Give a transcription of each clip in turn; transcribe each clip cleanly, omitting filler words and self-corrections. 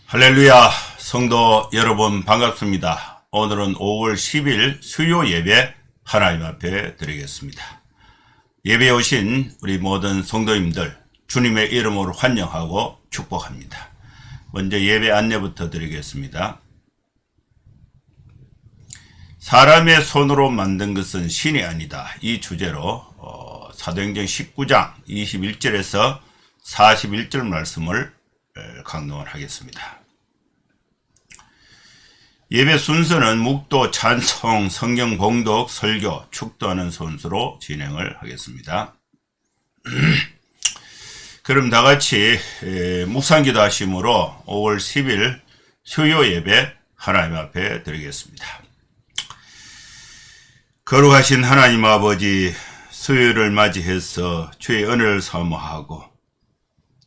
할렐루야, 성도 여러분 반갑습니다. 오늘은 5월 10일 수요 예배 하나님 앞에 드리겠습니다. 예배에 오신 우리 모든 성도님들 주님의 이름으로 환영하고 축복합니다. 먼저 예배 안내부터 드리겠습니다. 사람의 손으로 만든 것은 신이 아니다. 이 주제로 사도행전 19장 21절에서 41절 말씀을 강론을 하겠습니다. 예배 순서는 묵도, 찬송, 성경 봉독, 설교, 축도하는 순서로 진행을 하겠습니다. 그럼 다같이 묵상기도 하심으로 5월 10일 수요 예배 하나님 앞에 드리겠습니다. 거룩하신 하나님 아버지, 수요일을 맞이해서 주의 은혜를 사모하고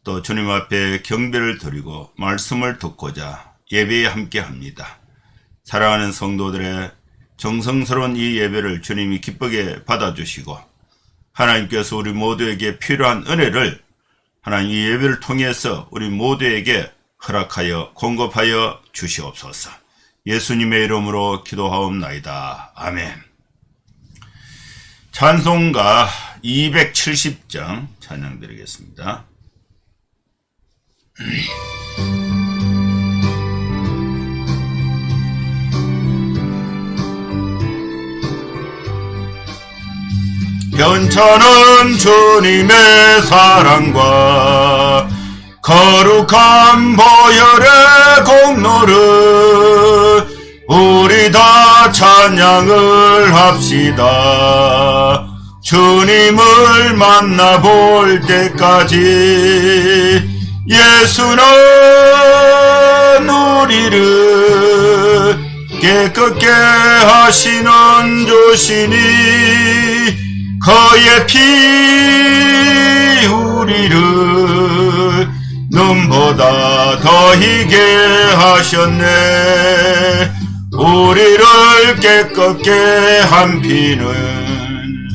또 주님 앞에 경배를 드리고 말씀을 듣고자 예배에 함께합니다. 사랑하는 성도들의 정성스러운 이 예배를 주님이 기쁘게 받아주시고 하나님께서 우리 모두에게 필요한 은혜를 하나님 이 예배를 통해서 우리 모두에게 허락하여 공급하여 주시옵소서. 예수님의 이름으로 기도하옵나이다. 아멘. 찬송가 270장 찬양드리겠습니다. 변천한 주님의 사랑과 거룩한 보혈의 공로를 우리 다 찬양을 합시다. 주님을 만나볼 때까지 예수는 우리를 깨끗게 하시는 주시니 그의 피 우리를 눈보다 더 희게 하셨네. 우리를 깨끗게 한 피는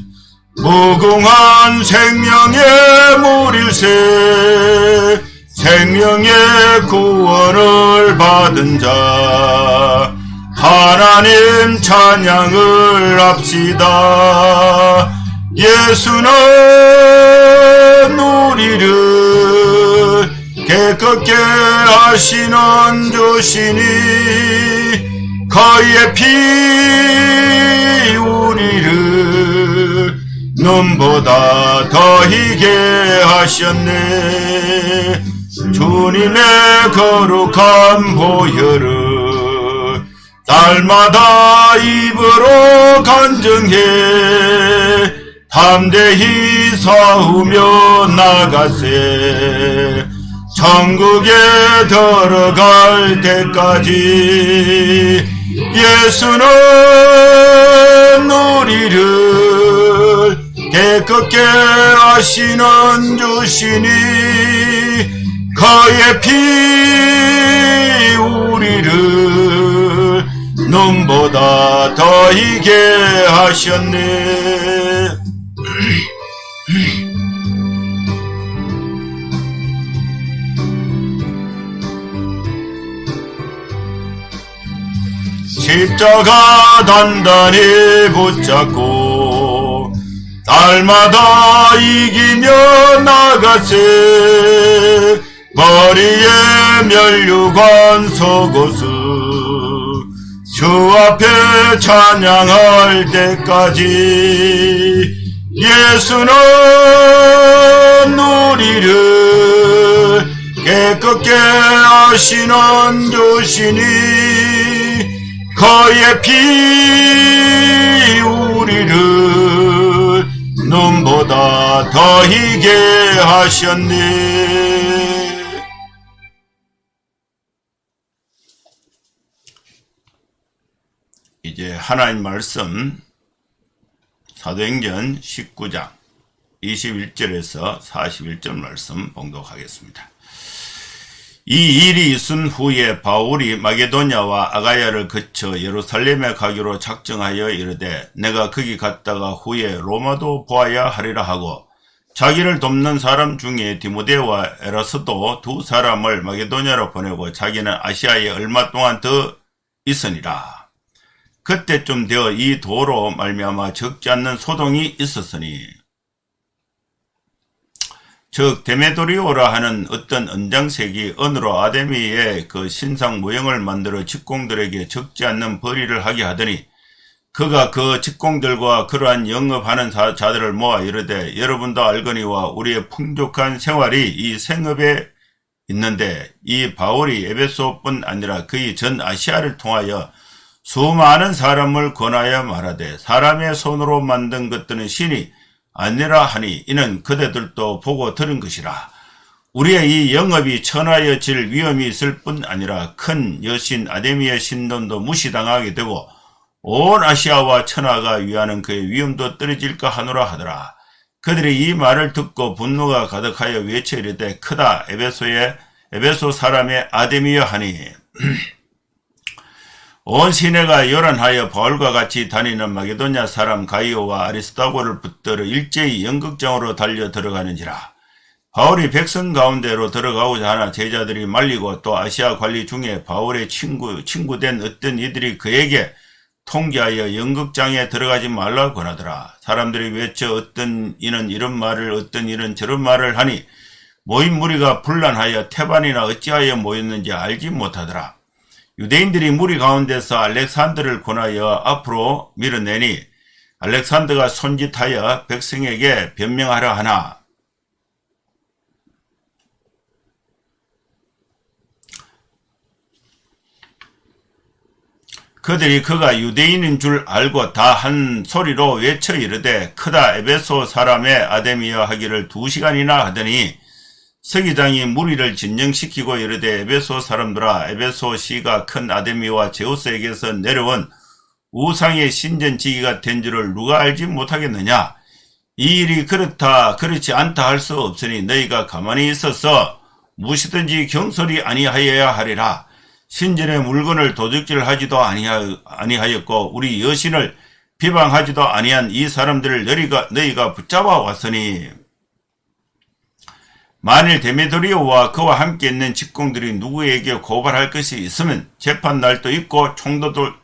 무궁한 생명의 물일세. 생명의 구원을 받은 자 하나님 찬양을 합시다. 예수는 우리를 깨끗게 하시는 주시니 그의 피 우리를 눈보다 더 희게 하셨네. 주님의 거룩한 보혈을 날마다 입으로 간증해 담대히 사우며 나가세. 천국에 들어갈 때까지 예수는 우리를 깨끗게 하시는 주시니 그의 피 우리를 눈보다 더 희게 하셨네. 십자가 단단히 붙잡고 날마다 이기며 나가세. 머리에 면류관 속옷을 주 앞에 찬양할 때까지 예수는 우리를 깨끗게 하시는 주시니 그의 피 우리를 눈보다 더 희게 하셨네. 이제 하나님 말씀 사도행전 19장 21절에서 41절 말씀 봉독하겠습니다. 이 일이 있은 후에 바울이 마게도냐와 아가야를 거쳐 예루살렘에 가기로 작정하여 이르되 내가 거기 갔다가 후에 로마도 보아야 하리라 하고 자기를 돕는 사람 중에 디모데와 에라스도 두 사람을 마게도냐로 보내고 자기는 아시아에 얼마 동안 더 있으니라. 그때쯤 되어 이 도로 말미암아 적지 않는 소동이 있었으니 즉 데메도리오라 하는 어떤 은장색이 언으로 아데미의 그 신상 모형을 만들어 직공들에게 적지 않는 벌이를 하게 하더니 그가 그 직공들과 그러한 영업하는 자들을 모아 이르되 여러분도 알거니와 우리의 풍족한 생활이 이 생업에 있는데 이 바울이 에베소뿐 아니라 그의 전 아시아를 통하여 수많은 사람을 권하여 말하되 사람의 손으로 만든 것들은 신이 아니라 하니 이는 그대들도 보고 들은 것이라. 우리의 이 영업이 천하여질 위험이 있을 뿐 아니라 큰 여신 아데미의 신론도 무시당하게 되고 온 아시아와 천하가 위하는 그의 위험도 떨어질까 하노라 하더라. 그들이 이 말을 듣고 분노가 가득하여 외쳐 이르되 크다 에베소 사람의 아데미여 하니 온 시내가 요란하여 바울과 같이 다니는 마게도냐 사람 가이오와 아리스타고를 붙들어 일제히 연극장으로 달려 들어가는지라. 바울이 백성 가운데로 들어가고자 하나 제자들이 말리고 또 아시아 관리 중에 바울의 친구된 어떤 이들이 그에게 통기하여 연극장에 들어가지 말라고 권하더라. 사람들이 외쳐 어떤 이는 이런 말을 어떤 이는 저런 말을 하니 모인 무리가 분란하여 태반이나 어찌하여 모였는지 알지 못하더라. 유대인들이 무리 가운데서 알렉산더를 권하여 앞으로 밀어내니 알렉산더가 손짓하여 백성에게 변명하려 하나 그들이 그가 유대인인 줄 알고 다 한 소리로 외쳐 이르되 크다 에베소 사람의 아데미여 하기를 2시간이나 하더니 서기장이 무리를 진정시키고 이르되 에베소 사람들아 에베소 시가 큰 아데미와 제우스에게서 내려온 우상의 신전지기가 된 줄을 누가 알지 못하겠느냐. 이 일이 그렇다 그렇지 않다 할 수 없으니 너희가 가만히 있어서 무엇이든지 경솔이 아니하여야 하리라. 신전의 물건을 도둑질하지도 아니하였고 우리 여신을 비방하지도 아니한 이 사람들을 너희가 붙잡아 왔으니 만일 데메드리오와 그와 함께 있는 직공들이 누구에게 고발할 것이 있으면 재판날도 있고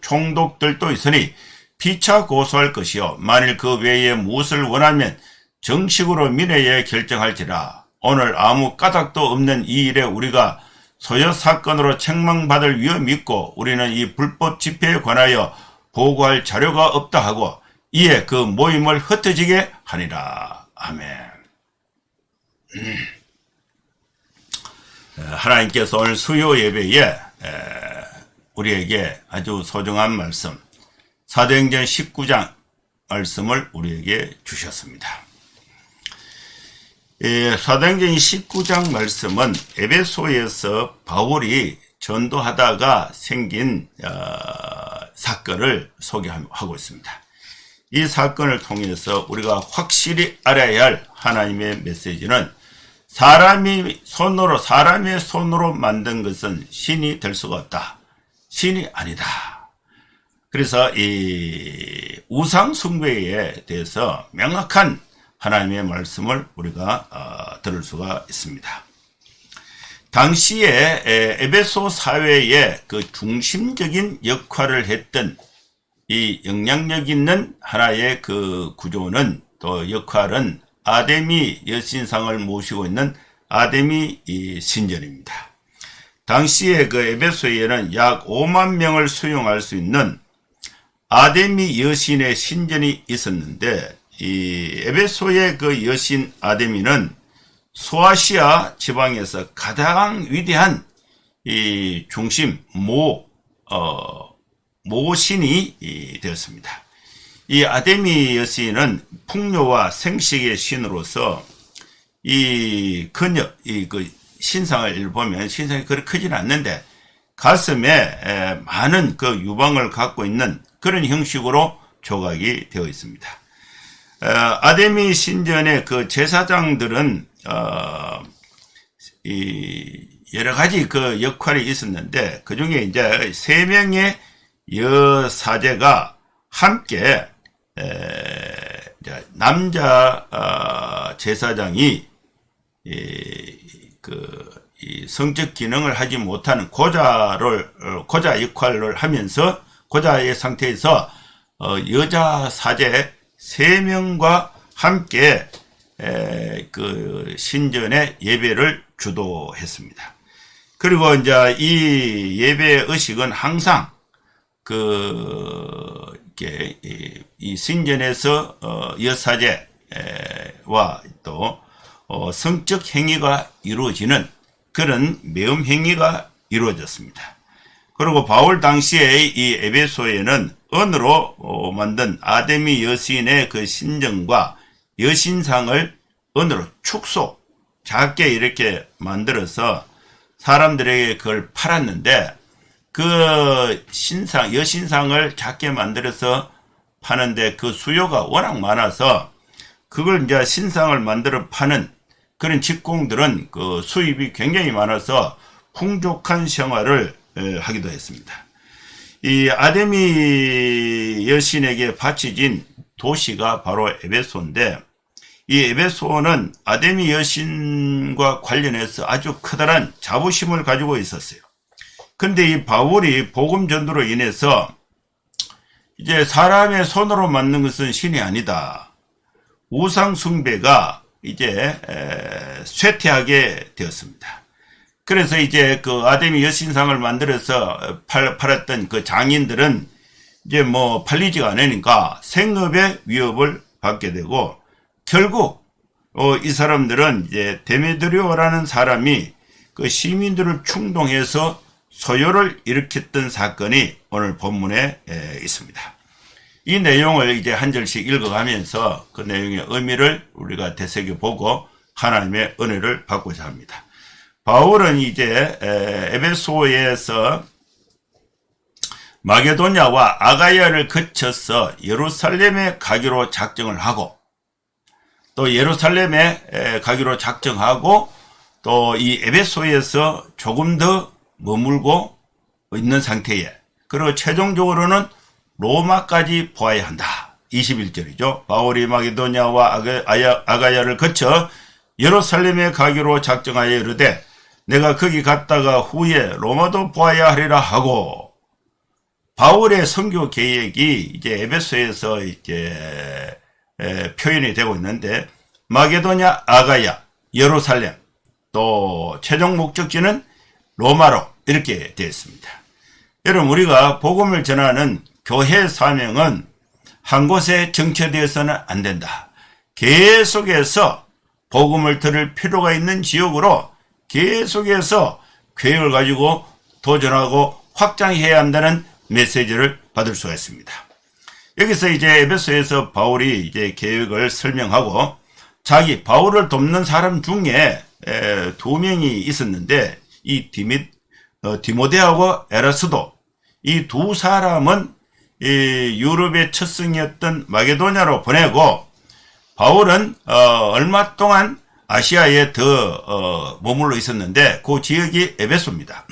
총독들도 있으니 피차 고소할 것이요 만일 그 외에 무엇을 원하면 정식으로 민회에 결정할지라. 오늘 아무 까닭도 없는 이 일에 우리가 소요 사건으로 책망받을 위험이 있고 우리는 이 불법 집회에 관하여 보고할 자료가 없다 하고 이에 그 모임을 흩어지게 하니라. 아멘. 하나님께서 오늘 수요 예배에 우리에게 아주 소중한 말씀 사도행전 19장 말씀을 우리에게 주셨습니다. 사도행전 19장 말씀은 에베소에서 바울이 전도하다가 생긴 사건을 소개하고 있습니다. 이 사건을 통해서 우리가 확실히 알아야 할 하나님의 메시지는 사람의 손으로 만든 것은 신이 될 수가 없다. 신이 아니다. 그래서 이 우상 숭배에 대해서 명확한 하나님의 말씀을 우리가 들을 수가 있습니다. 당시에 에베소 사회의 그 중심적인 역할을 했던 이 영향력 있는 하나의 그 구조는 또 역할은 아데미 여신상을 모시고 있는 아데미 신전입니다. 당시에 그 에베소에는 약 5만 명을 수용할 수 있는 아데미 여신의 신전이 있었는데 이 에베소의 그 여신 아데미는 소아시아 지방에서 가장 위대한 이 중심 모신이 되었습니다. 이 아데미 여신은 풍요와 생식의 신으로서 이 그 신상을 보면 신상이 그렇게 크지는 않는데 가슴에 많은 그 유방을 갖고 있는 그런 형식으로 조각이 되어 있습니다. 아데미 신전의 그 제사장들은 여러 가지 그 역할이 있었는데 그 중에 이제 3명의 여사제가 함께 이제 남자 제사장이 이 성적 기능을 하지 못하는 고자 역할을 하면서 고자의 상태에서 여자 사제 3명과 함께 그 신전의 예배를 주도했습니다. 그리고 이제 이 예배 의식은 항상 이렇게 이 신전에서 여사제와 또 성적 행위가 이루어지는 그런 매음 행위가 이루어졌습니다. 그리고 바울 당시에 이 에베소에는 은으로 만든 아데미 여신의 그 신전과 여신상을 은으로 축소 작게 이렇게 만들어서 사람들에게 그걸 팔았는데 그 여신상을 작게 만들어서 파는데 그 수요가 워낙 많아서 그걸 이제 신상을 만들어 파는 그런 직공들은 그 수입이 굉장히 많아서 풍족한 생활을 하기도 했습니다. 이 아데미 여신에게 바쳐진 도시가 바로 에베소인데 이 에베소는 아데미 여신과 관련해서 아주 커다란 자부심을 가지고 있었어요. 근데 이 바울이 복음 전도로 인해서 이제 사람의 손으로 만든 것은 신이 아니다. 우상 숭배가 이제 쇠퇴하게 되었습니다. 그래서 이제 그 아데미 여신상을 만들어서 팔았던 그 장인들은 이제 뭐 팔리지가 않으니까 생업의 위협을 받게 되고 결국 이 사람들은 이제 데메드리오라는 사람이 그 시민들을 충동해서 소요를 일으켰던 사건이 오늘 본문에 있습니다. 이 내용을 이제 한 절씩 읽어가면서 그 내용의 의미를 우리가 되새겨보고 하나님의 은혜를 받고자 합니다. 바울은 이제 에베소에서 마게도냐와 아가야를 거쳐서 예루살렘에 가기로 작정을 하고 또 예루살렘에 가기로 작정하고 또 이 에베소에서 조금 더 머물고 있는 상태에 그리고 최종적으로는 로마까지 보아야 한다. 21절이죠. 바울이 마게도냐와 아가야를 거쳐 예루살렘에 가기로 작정하여 이르되 내가 거기 갔다가 후에 로마도 보아야 하리라 하고 바울의 선교 계획이 이제 에베소에서 이제 표현이 되고 있는데 마게도냐, 아가야, 예루살렘 또 최종 목적지는 로마로 이렇게 되어 있습니다. 여러분 우리가 복음을 전하는 교회 사명은 한 곳에 정체되어서는 안 된다. 계속해서 복음을 들을 필요가 있는 지역으로 계속해서 계획을 가지고 도전하고 확장해야 한다는 메시지를 받을 수가 있습니다. 여기서 이제 에베소에서 바울이 이제 계획을 설명하고 자기 바울을 돕는 사람 중에 2명이 있었는데 이 디모데하고 에라스도 이 두 사람은 이 유럽의 첫 승이었던 마게도냐로 보내고 바울은 얼마 동안 아시아에 더 머물러 있었는데 그 지역이 에베소입니다.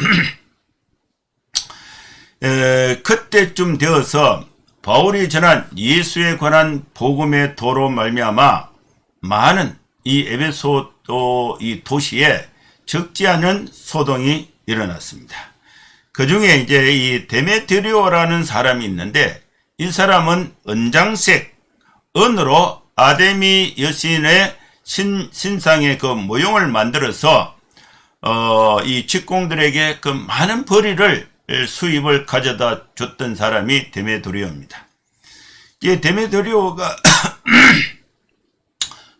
그때쯤 되어서 바울이 전한 예수에 관한 복음의 도로 말미암아 많은 이 에베소 이 도시에 적지 않은 소동이 일어났습니다. 그 중에 이제 이 데메드리오라는 사람이 있는데 이 사람은 은장색 은으로 아데미 여신의 신상의 그 모형을 만들어서 이 직공들에게 그 많은 벌이를 수입을 가져다 줬던 사람이 데메드리오입니다. 이 데메드리오가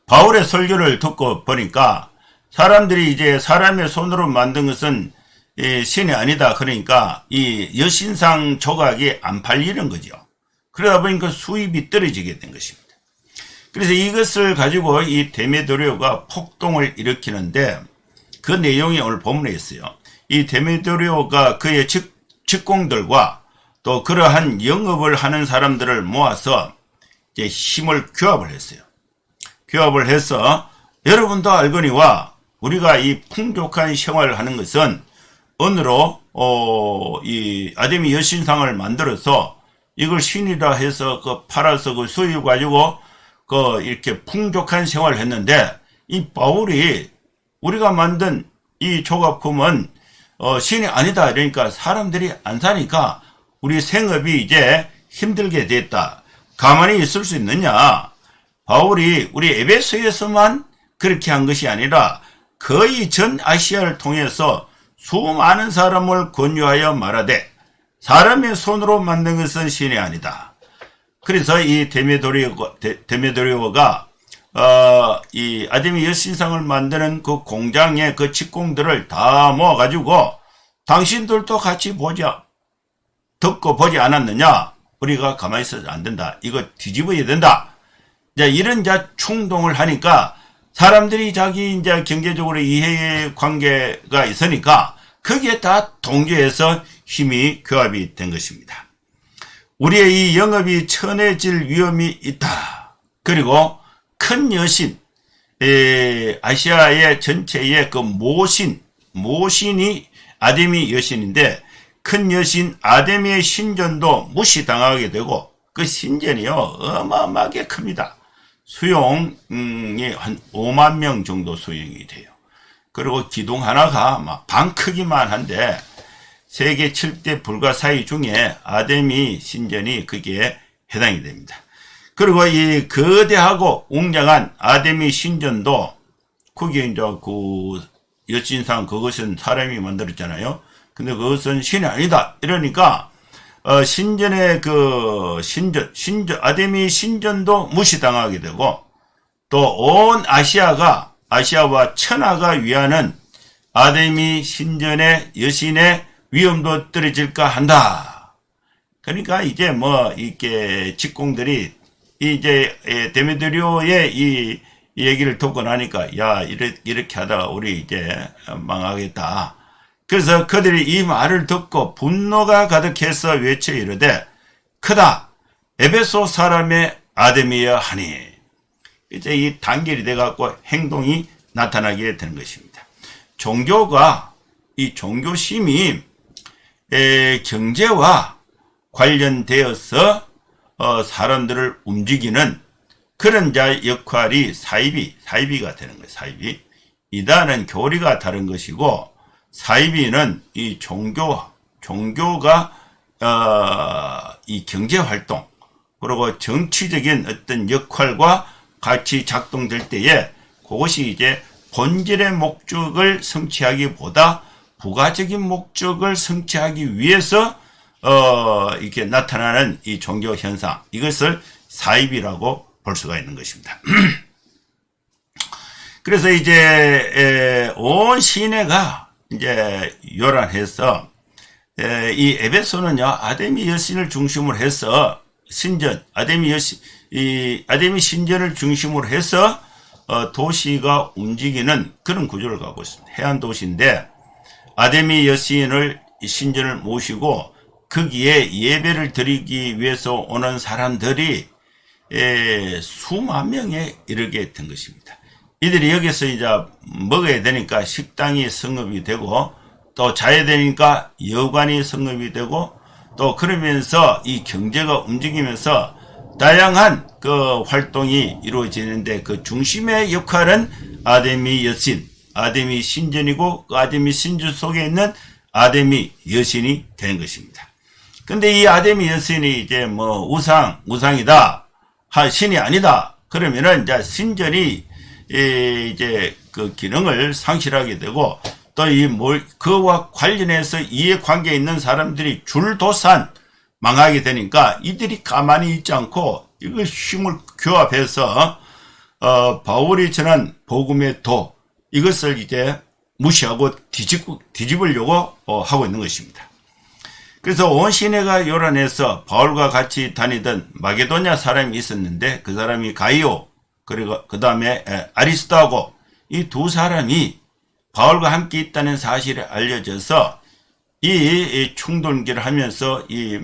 바울의 설교를 듣고 보니까 사람들이 이제 사람의 손으로 만든 것은 신이 아니다. 그러니까 이 여신상 조각이 안 팔리는 거죠. 그러다 보니까 수입이 떨어지게 된 것입니다. 그래서 이것을 가지고 이 데메드리오가 폭동을 일으키는데 그 내용이 오늘 본문에 있어요. 이 데메드리오가 그의 직공들과 또 그러한 영업을 하는 사람들을 모아서 이제 힘을 규합을 했어요. 규합을 해서 여러분도 알거니와 우리가 이 풍족한 생활을 하는 것은 은으로 이 아데미 여신상을 만들어서 이걸 신이라 해서 그 팔아서 그 수입 가지고 이렇게 풍족한 생활을 했는데, 이 바울이 우리가 만든 이 조각품은 신이 아니다. 이러니까 사람들이 안 사니까 우리 생업이 이제 힘들게 됐다. 가만히 있을 수 있느냐? 바울이 우리 에베소에서만 그렇게 한 것이 아니라 거의 전 아시아를 통해서 수많은 사람을 권유하여 말하되 사람의 손으로 만든 것은 신이 아니다. 그래서 이 데메드리오가 이 아데미 여신상을 만드는 그 공장의 그 직공들을 다 모아가지고 당신들도 같이 듣고 보지 않았느냐? 우리가 가만히 있어도 안 된다. 이거 뒤집어야 된다. 이제 이런 충동을 하니까 사람들이 자기 이제 경제적으로 이해 관계가 있으니까 거기에 다 동조해서 힘이 교합이 된 것입니다. 우리의 이 영업이 천해질 위험이 있다. 그리고 큰 여신, 아시아의 전체의 그 모신이 아데미 여신인데 큰 여신 아데미의 신전도 무시당하게 되고 그 신전이요 어마어마하게 큽니다. 수용이 한 5만 명 정도 수용이 돼요. 그리고 기둥 하나가 막 방 크기만 한데 세계 7대 불가사의 중에 아데미 신전이 거기에 해당이 됩니다. 그리고 이 거대하고 웅장한 아데미 신전도 그게 이제 그 여신상 그것은 사람이 만들었잖아요. 근데 그것은 신이 아니다. 이러니까 신전의 아데미 신전도 무시당하게 되고 또 온 아시아와 천하가 위하는 아데미 신전의 여신의 위험도 떨어질까 한다. 그러니까 이제 이렇게 직공들이 이제 데메드리오의 이 얘기를 듣고 나니까 야 이렇게 하다가 우리 이제 망하겠다. 그래서 그들이 이 말을 듣고 분노가 가득해서 외쳐 이르되 크다 에베소 사람의 아데미여 하니 이제 이 단결이 돼갖고 행동이 나타나게 되는 것입니다. 이 종교심이 경제와 관련되어서 사람들을 움직이는 그런 역할이 사이비가 되는 거예요. 사이비. 이단은 교리가 다른 것이고 사이비는 이 종교가 이 경제활동 그리고 정치적인 어떤 역할과 같이 작동될 때에 그것이 이제 본질의 목적을 성취하기보다 부가적인 목적을 성취하기 위해서 이렇게 나타나는 이 종교 현상, 이것을 사이비라고 볼 수가 있는 것입니다. 그래서 이제 온 시내가 이제 요란해서 이 에베소는요 아데미 여신을 중심으로 해서 아데미 신전을 중심으로 해서 도시가 움직이는 그런 구조를 갖고 있습니다. 해안 도시인데 아데미 여신을 신전을 모시고 거기에 예배를 드리기 위해서 오는 사람들이 수만 명에 이르게 된 것입니다. 이들이 여기서 이제 먹어야 되니까 식당이 성업이 되고 또 자야 되니까 여관이 성업이 되고 또 그러면서 이 경제가 움직이면서 다양한 그 활동이 이루어지는데 그 중심의 역할은 아데미 여신, 아데미 신전이고 그 아데미 신전 속에 있는 아데미 여신이 되는 것입니다. 근데 이 아데미 여신이 이제 우상이다, 신이 아니다. 그러면은 이제 신전이 이제 그 기능을 상실하게 되고 또 그와 관련해서 이해관계에 있는 사람들이 줄도산 망하게 되니까 이들이 가만히 있지 않고 이걸 힘을 교합해서 바울이 전한 복음의 도 이것을 이제 무시하고 뒤집으려고 하고 있는 것입니다. 그래서 온 시내가 요란해서 바울과 같이 다니던 마게도냐 사람이 있었는데 그 사람이 가이오 그리고 그 다음에 아리스토하고 이 두 사람이 바울과 함께 있다는 사실이 알려져서 이 충돌기를 하면서 이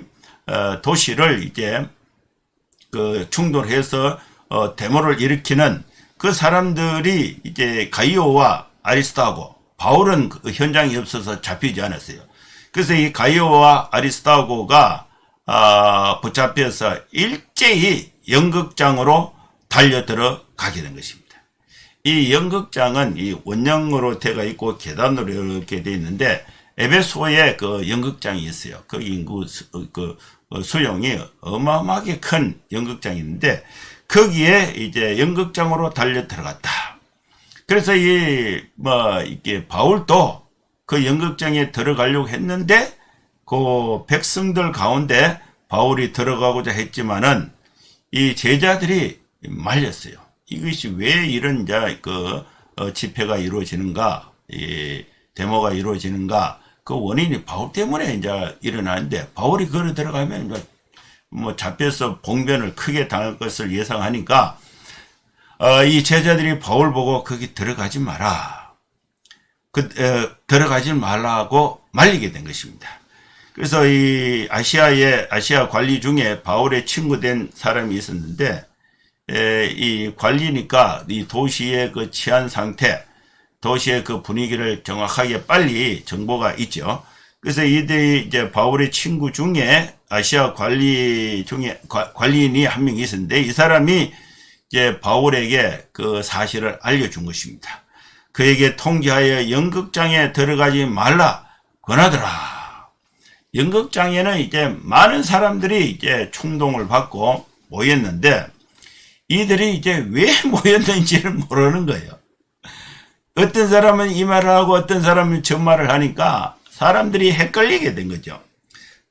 도시를 이제 그 충돌해서 데모를 일으키는 그 사람들이 이제 가이오와 아리스토하고 바울은 그 현장에 없어서 잡히지 않았어요. 그래서 이 가이오와 아리스토하고가 붙잡혀서 일제히 연극장으로 달려 들어가게 된 것입니다. 이 연극장은 이 원형으로 되어 있고 계단으로 이렇게 되어 있는데 에베소에 그 연극장이 있어요. 그 인구 수용이 어마어마하게 큰 연극장이 있는데 거기에 이제 연극장으로 달려 들어갔다. 그래서 이게 바울도 그 연극장에 들어가려고 했는데 그 백성들 가운데 바울이 들어가고자 했지만은 이 제자들이 말렸어요. 이것이 왜 이런 집회가 이루어지는가, 이 데모가 이루어지는가, 그 원인이 바울 때문에 이제 일어나는데 바울이 걸어 들어가면 이제 뭐 잡혀서 봉변을 크게 당할 것을 예상하니까 이 제자들이 바울 보고 거기 들어가지 마라. 들어가지 말라고 말리게 된 것입니다. 그래서 이 아시아 관리 중에 바울의 친구 된 사람이 있었는데, 이 관리니까 이 도시의 그 치안 상태, 도시의 그 분위기를 정확하게 빨리 정보가 있죠. 그래서 이들이 이제 바울의 친구 중에 아시아 관리 중에 관리인이 한 명 있었는데 이 사람이 이제 바울에게 그 사실을 알려준 것입니다. 그에게 통지하여 연극장에 들어가지 말라 권하더라. 연극장에는 이제 많은 사람들이 이제 충동을 받고 모였는데 이들이 이제 왜 모였는지를 모르는 거예요. 어떤 사람은 이 말을 하고 어떤 사람은 저 말을 하니까 사람들이 헷갈리게 된 거죠.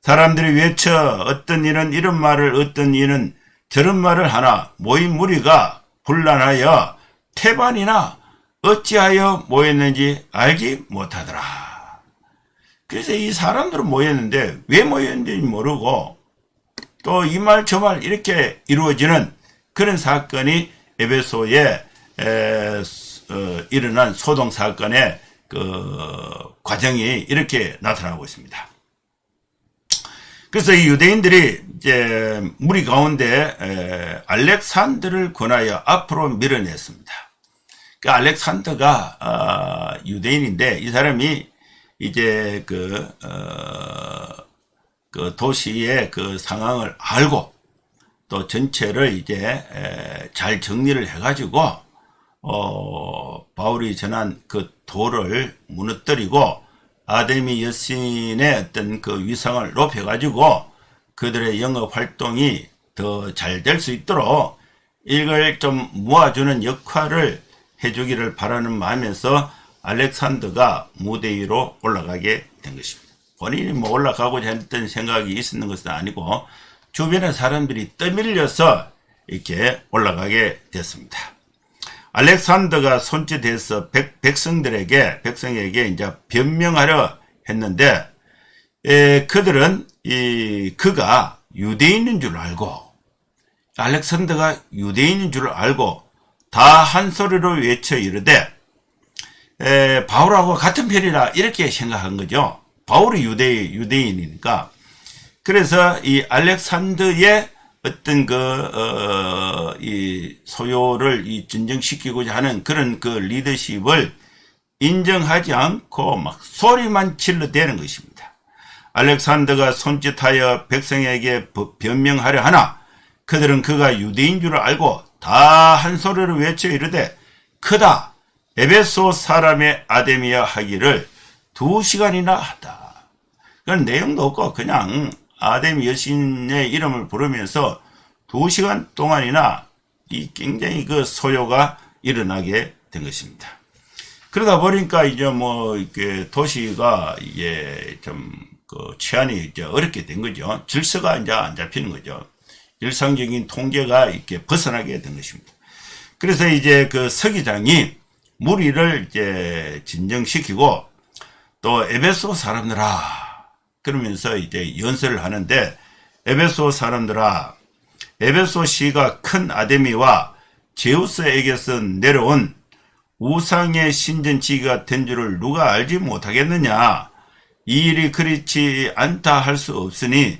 사람들이 외쳐 어떤 이는 이런 말을 어떤 이는 저런 말을 하나 모인 무리가 분란하여 태반이나 어찌하여 모였는지 알지 못하더라. 그래서 이 사람들은 모였는데 왜 모였는지 모르고 또 이 말 저 말 이렇게 이루어지는 그런 사건이 에베소에 일어난 소동 사건의 그 과정이 이렇게 나타나고 있습니다. 그래서 이 유대인들이 이제 무리 가운데 알렉산더를 권하여 앞으로 밀어냈습니다. 그 알렉산더가 유대인인데 이 사람이 이제 그 도시의 그 상황을 알고 또 전체를 이제 잘 정리를 해가지고 바울이 전한 그 도를 무너뜨리고 아데미 여신의 어떤 그 위상을 높여가지고 그들의 영업 활동이 더 잘 될 수 있도록 이걸 좀 모아주는 역할을 해주기를 바라는 마음에서 알렉산더가 무대 위로 올라가게 된 것입니다. 본인이 뭐 올라가고자 했던 생각이 있었는 것은 아니고 주변의 사람들이 떠밀려서 이렇게 올라가게 됐습니다. 알렉산더가 손짓해서 백성에게 이제 변명하려 했는데, 그들은 그가 유대인인 줄 알고, 알렉산더가 유대인인 줄 알고, 다 한 소리로 외쳐 이르되, 바울하고 같은 편이라 이렇게 생각한 거죠. 바울이 유대인이니까. 그래서 이 알렉산더의 어떤 이 소요를 진정시키고자 하는 그런 그 리더십을 인정하지 않고 막 소리만 질러대는 것입니다. 알렉산더가 손짓하여 백성에게 변명하려 하나 그들은 그가 유대인 줄 알고 다 한 소리로 외쳐 이르되 크다 에베소 사람의 아데미아 하기를 2시간이나 하다. 그런 내용도 없고 그냥 아데미 여신의 이름을 부르면서 2시간 동안이나 이 굉장히 그 소요가 일어나게 된 것입니다. 그러다 보니까 이제 뭐 이렇게 도시가 이게 좀 그 치안이 이제 어렵게 된 거죠. 질서가 이제 안 잡히는 거죠. 일상적인 통제가 이렇게 벗어나게 된 것입니다. 그래서 이제 그 서기장이 무리를 이제 진정시키고 또 에베소 사람들아 그러면서 이제 연설을 하는데 에베소 사람들아 에베소 시가 큰 아데미와 제우스에게서 내려온 우상의 신전지기가 된 줄을 누가 알지 못하겠느냐. 이 일이 그렇지 않다 할 수 없으니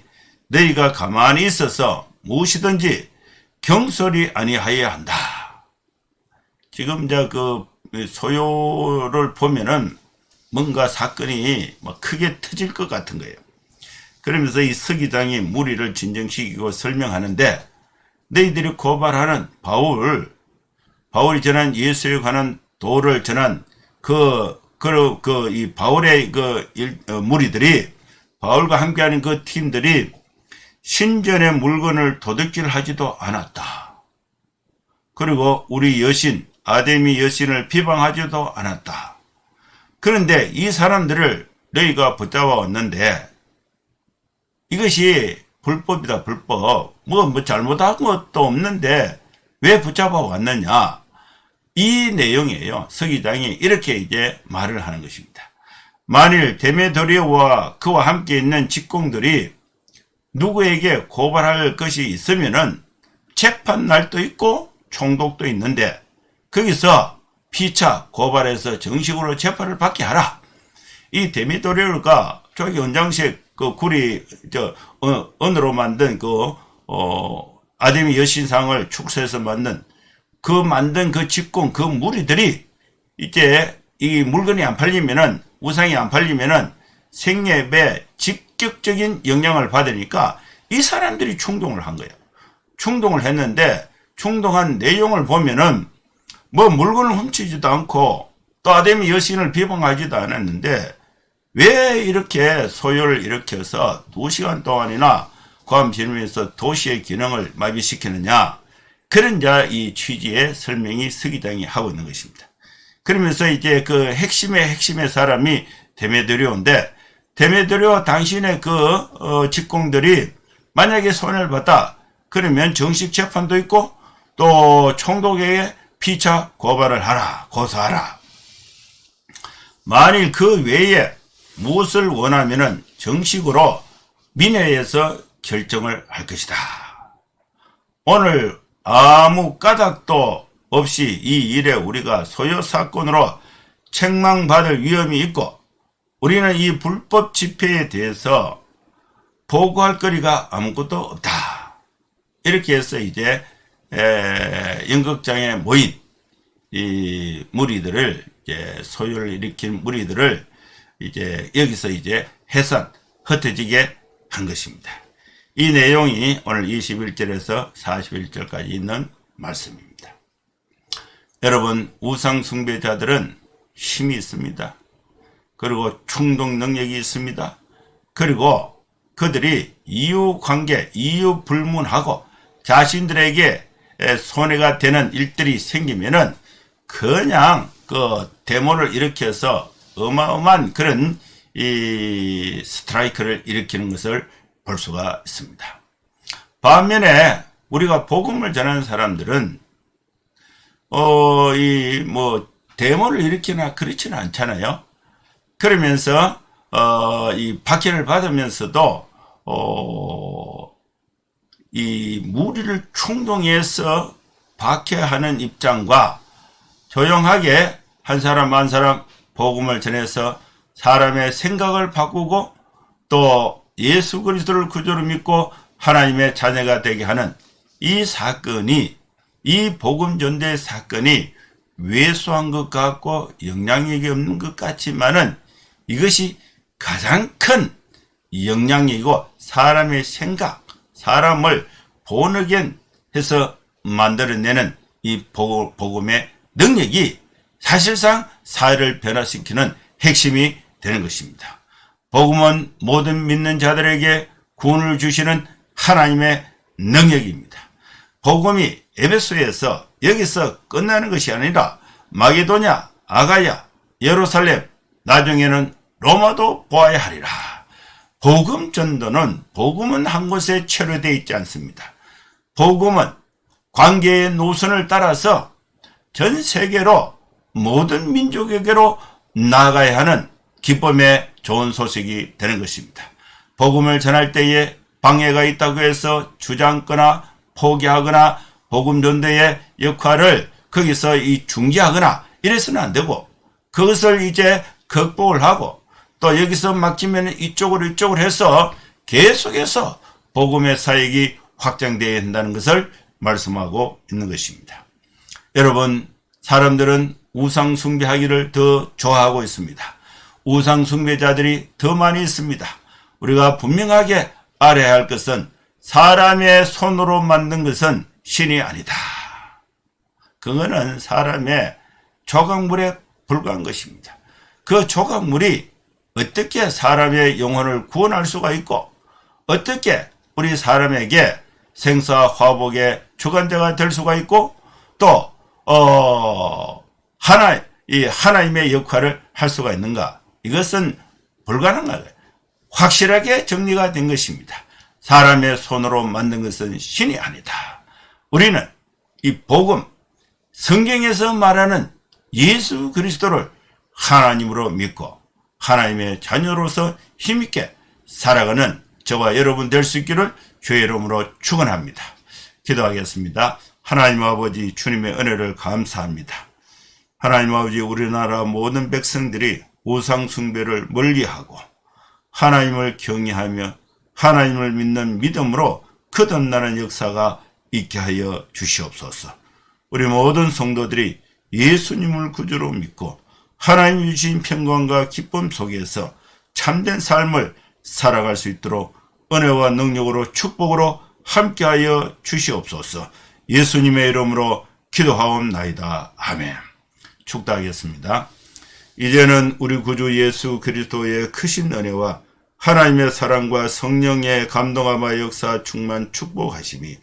너희가 가만히 있어서 무엇이든지 경솔이 아니하여야 한다. 지금 이제 그 소요를 보면은 뭔가 사건이 막 크게 터질 것 같은 거예요. 그러면서 이 서기장이 무리를 진정시키고 설명하는데 너희들이 고발하는 바울이 전한 예수에 관한 도를 전한 이 바울의 무리들이, 바울과 함께하는 그 팀들이 신전의 물건을 도둑질 하지도 않았다. 그리고 우리 여신, 아데미 여신을 비방하지도 않았다. 그런데 이 사람들을 너희가 붙잡아 왔는데 이것이 불법이다, 불법. 뭐 잘못한 것도 없는데 왜 붙잡아 왔느냐? 이 내용이에요. 서기장이 이렇게 이제 말을 하는 것입니다. 만일 데메드리오와 그와 함께 있는 직공들이 누구에게 고발할 것이 있으면은 재판 날도 있고 총독도 있는데 거기서 피차 고발해서 정식으로 재판을 받게 하라. 이 데메드리오가 저기 은장식 은으로 만든 아데미 여신상을 축소해서 만든 그 직공, 그 무리들이 이제 이 물건이 안 팔리면은, 우상이 안 팔리면은 생업에 직접적인 영향을 받으니까 이 사람들이 충동을 한 거예요. 충동을 했는데, 충동한 내용을 보면은 뭐 물건을 훔치지도 않고 또 아데미 여신을 비방하지도 않았는데 왜 이렇게 소요를 일으켜서 2시간 동안이나 고함 지르면서 도시의 기능을 마비시키느냐. 그런 이 취지의 설명이 서기장이 하고 있는 것입니다. 그러면서 이제 그 핵심의 사람이 데메드리오인데, 데메드리오 당신의 직공들이 만약에 손해를 봤다. 그러면 정식 재판도 있고 또 총독에게 피차 고발을 하라, 고소하라. 만일 그 외에 무엇을 원하면은 정식으로 민회에서 결정을 할 것이다. 오늘 아무 까닭도 없이 이 일에 우리가 소요 사건으로 책망받을 위험이 있고 우리는 이 불법 집회에 대해서 보고할 거리가 아무것도 없다. 이렇게 해서 이제 연극장에 모인 이 무리들을, 이제 소요를 일으킨 무리들을 이제 여기서 이제 흩어지게 한 것입니다. 이 내용이 오늘 21절에서 41절까지 있는 말씀입니다. 여러분, 우상 숭배자들은 힘이 있습니다. 그리고 충동 능력이 있습니다. 그리고 그들이 이유관계, 이유불문하고 자신들에게 손해가 되는 일들이 생기면은 그냥 데모를 일으켜서 어마어마한 그런 이 스트라이크를 일으키는 것을 볼 수가 있습니다. 반면에 우리가 복음을 전하는 사람들은 데모를 일으키나 그렇지는 않잖아요. 그러면서 이 박해를 받으면서도 이 무리를 충동해서 박해하는 입장과 조용하게 한 사람 한 사람 복음을 전해서 사람의 생각을 바꾸고 또 예수 그리스도를 구주로 믿고 하나님의 자녀가 되게 하는 이 사건이, 이 복음 전도의 사건이 왜소한 것 같고 영향력이 없는 것 같지만은 이것이 가장 큰 영향력이고 사람의 생각, 사람을 본어겐 해서 만들어내는 이 복음의 능력이 사실상 사회를 변화시키는 핵심이 되는 것입니다. 복음은 모든 믿는 자들에게 구원을 주시는 하나님의 능력입니다. 복음이 에베소에서 여기서 끝나는 것이 아니라 마게도냐, 아가야, 예루살렘, 나중에는 로마도 보아야 하리라. 복음 전도는, 복음은 한 곳에 체류되어 있지 않습니다. 복음은 관계의 노선을 따라서 전 세계로 모든 민족에게로 나아가야 하는 기쁨의 좋은 소식이 되는 것입니다. 복음을 전할 때에 방해가 있다고 해서 주저앉거나 포기하거나 복음 전도의 역할을 거기서 중지하거나 이래서는 안 되고, 그것을 이제 극복을 하고 또 여기서 막히면 이쪽으로 해서 계속해서 복음의 사역이 확장되어야 한다는 것을 말씀하고 있는 것입니다. 여러분, 사람들은 우상 숭배하기를 더 좋아하고 있습니다. 우상 숭배자들이 더 많이 있습니다. 우리가 분명하게 알아야 할 것은 사람의 손으로 만든 것은 신이 아니다. 그거는 사람의 조각물에 불과한 것입니다. 그 조각물이 어떻게 사람의 영혼을 구원할 수가 있고 어떻게 우리 사람에게 생사 화복의 주관자가 될 수가 있고 또 하나님의 역할을 할 수가 있는가? 이것은 불가능하게 확실하게 정리가 된 것입니다. 사람의 손으로 만든 것은 신이 아니다. 우리는 이 복음, 성경에서 말하는 예수 그리스도를 하나님으로 믿고 하나님의 자녀로서 힘있게 살아가는 저와 여러분 될 수 있기를 주의 이름으로 축원합니다. 기도하겠습니다. 하나님 아버지 주님의 은혜를 감사합니다. 하나님 아버지 우리나라 모든 백성들이 우상 숭배를 멀리하고 하나님을 경외하며 하나님을 믿는 믿음으로 거듭나는 역사가 있게 하여 주시옵소서. 우리 모든 성도들이 예수님을 구주로 믿고 하나님 주신 평강과 기쁨 속에서 참된 삶을 살아갈 수 있도록 은혜와 능력으로 축복으로 함께하여 주시옵소서. 예수님의 이름으로 기도하옵나이다. 아멘. 축도하겠습니다. 이제는 우리 구주 예수 그리스도의 크신 은혜와 하나님의 사랑과 성령의 감동함과 역사 충만 축복하심이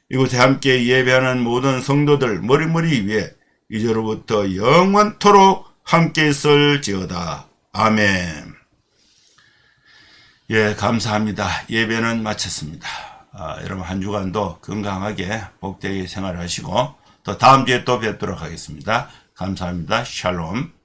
이곳에 함께 예배하는 모든 성도들 머리머리 위에 이제로부터 영원토록 함께 있을지어다. 아멘. 예, 감사합니다. 예배는 마쳤습니다. 여러분 한 주간도 건강하게 복되게 생활하시고 또 다음 주에 또 뵙도록 하겠습니다. 감사합니다. 샬롬.